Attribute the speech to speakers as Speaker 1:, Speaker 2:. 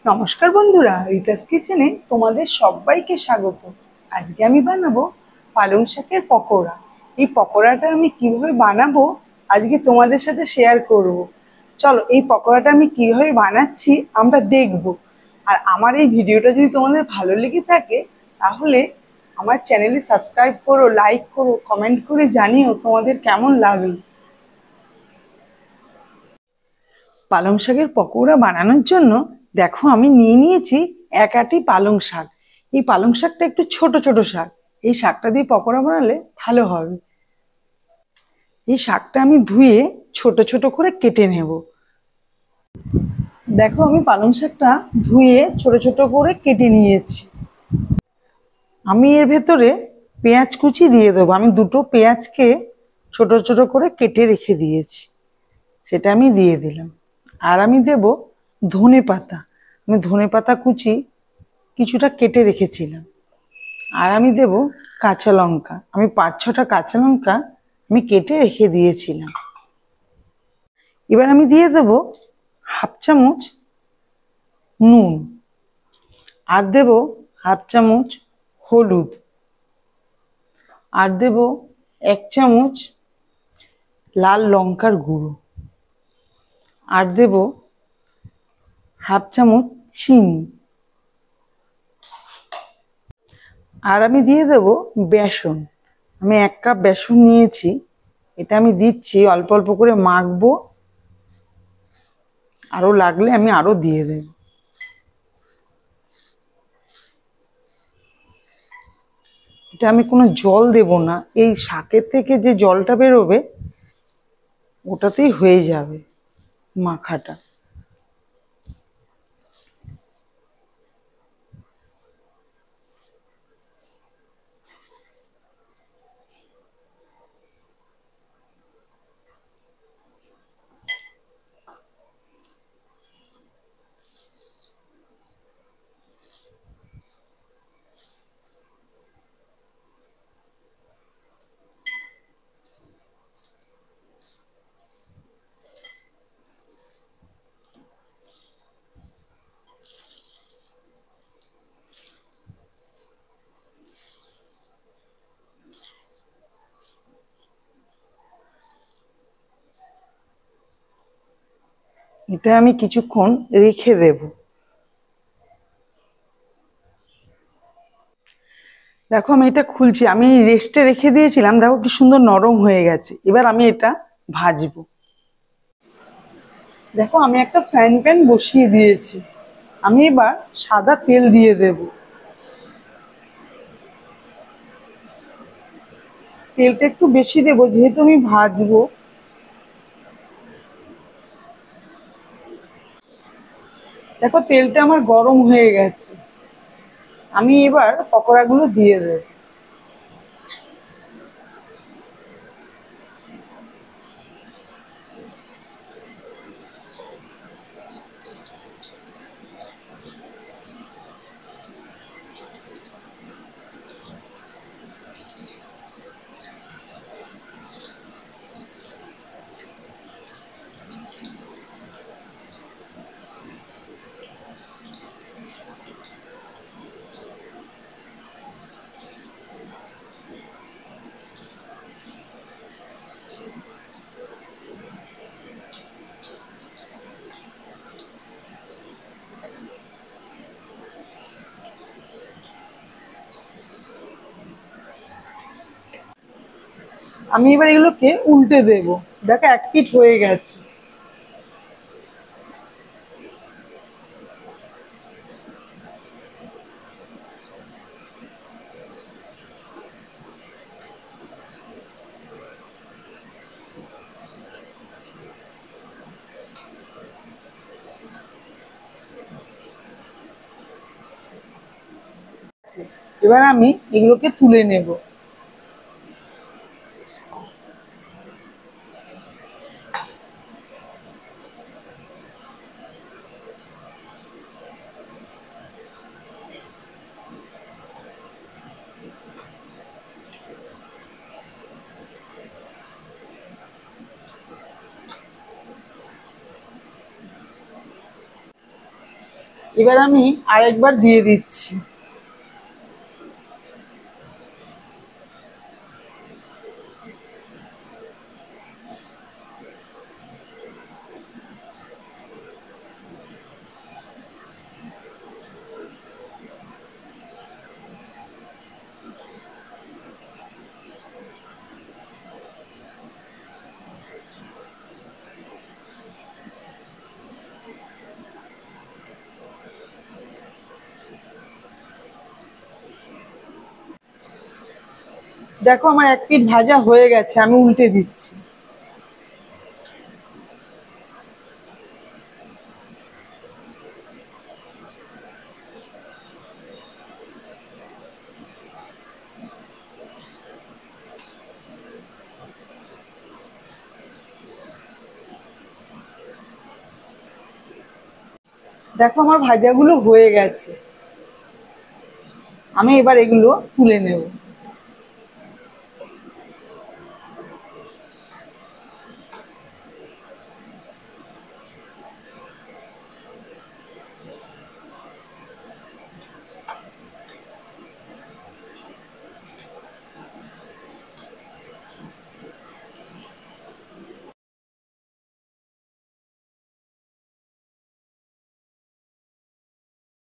Speaker 1: নমস্কার বন্ধুরা, রিতাস কিচেনে তোমাদের সবাইকে স্বাগত। আজকে আমি বানাবো পালং শাকের পকোড়া। এই পকোড়াটা আমি কিভাবে বানাবো আজকে তোমাদের সাথে শেয়ার করব। চলো এই পকোড়াটা আমি কিভাবে বানাচ্ছি আমরা দেখব। আর আমার এই ভিডিওটা যদি তোমাদের ভালো লেগে থাকে তাহলে আমার চ্যানেলে সাবস্ক্রাইব করো, লাইক করো, কমেন্ট করে জানিও তোমাদের কেমন লাগলো। পালং শাকের পকোড়া বানানোর জন্য দেখো আমি নিয়ে নিয়েছি এক আঁটি পালং শাক। এই পালং শাকটা একটু ছোট ছোট শাক। এই শাকটা দিয়ে পকোড়া বানালে ভালো হবে। এই শাকটা আমি ধুয়ে ছোট ছোট করে কেটে নেব। দেখো আমি পালং শাকটা ধুয়ে ছোট ছোট করে কেটে নিয়েছি। আমি এর ভেতরে পেঁয়াজ কুচি দিয়ে দেবো। আমি দুটো পেঁয়াজকে ছোট ছোট করে কেটে রেখে দিয়েছি, সেটা আমি দিয়ে দিলাম। আর আমি দেব ধনে পাতা। আমি ধনে পাতা কুচি কিছুটা কেটে রেখেছিলাম। আর আমি দেব কাঁচা লঙ্কা। আমি 5-6টা কাঁচা লঙ্কা আমি কেটে রেখে দিয়েছিলাম। এবার আমি দিয়ে দেব হাফ চামচ নুন। আর দেব হাফ চামচ হলুদ। আর দেব 1 চামচ লাল লঙ্কার গুঁড়ো। আর দেব হাফ চামচ চিনি। আর আমি দিয়ে দেব বেসন। আমি 1 কাপ বেসন নিয়েছি, এটা আমি দিচ্ছি। অল্প অল্প করে মাখবো, আরো লাগলে আমি আরো দিয়ে দেব। এটা আমি কোনো জল দেব না, এই শাকের থেকে যে জলটা বেরোবে ওটাতেই হয়ে যাবে মাখাটা। এটা আমি কিছুক্ষণ রেখে দেব। দেখো আমি এটা খুলছি, আমি রেস্টে রেখে দিয়েছিলাম, দেখো কি সুন্দর নরম হয়ে গেছে। এবার আমি এটা ভাজবো। দেখো আমি একটা ফ্রাইং প্যান বসিয়ে দিয়েছি। আমি এবার সাদা তেল দিয়ে দেব। তেলটা একটু বেশি দেবো যেহেতু আমি ভাজবো। দেখো তেলটা আমার গরম হয়ে গেছে। আমি এবার পকোড়াগুলো দিয়ে দেব। আমি এবার এগুলোকে উল্টে দেব। দেখো 1 পিঠ হয়ে গেছে। এবার আমি এগুলোকে তুলে নেব। এবার আমি আরেকবার দিয়ে দিচ্ছি। দেখো আমার এক পিঠ ভাজা হয়ে গেছে, আমি উল্টে দিচ্ছি। দেখো আমার ভাজাগুলো হয়ে গেছে, আমি এবার এগুলো তুলে নেব।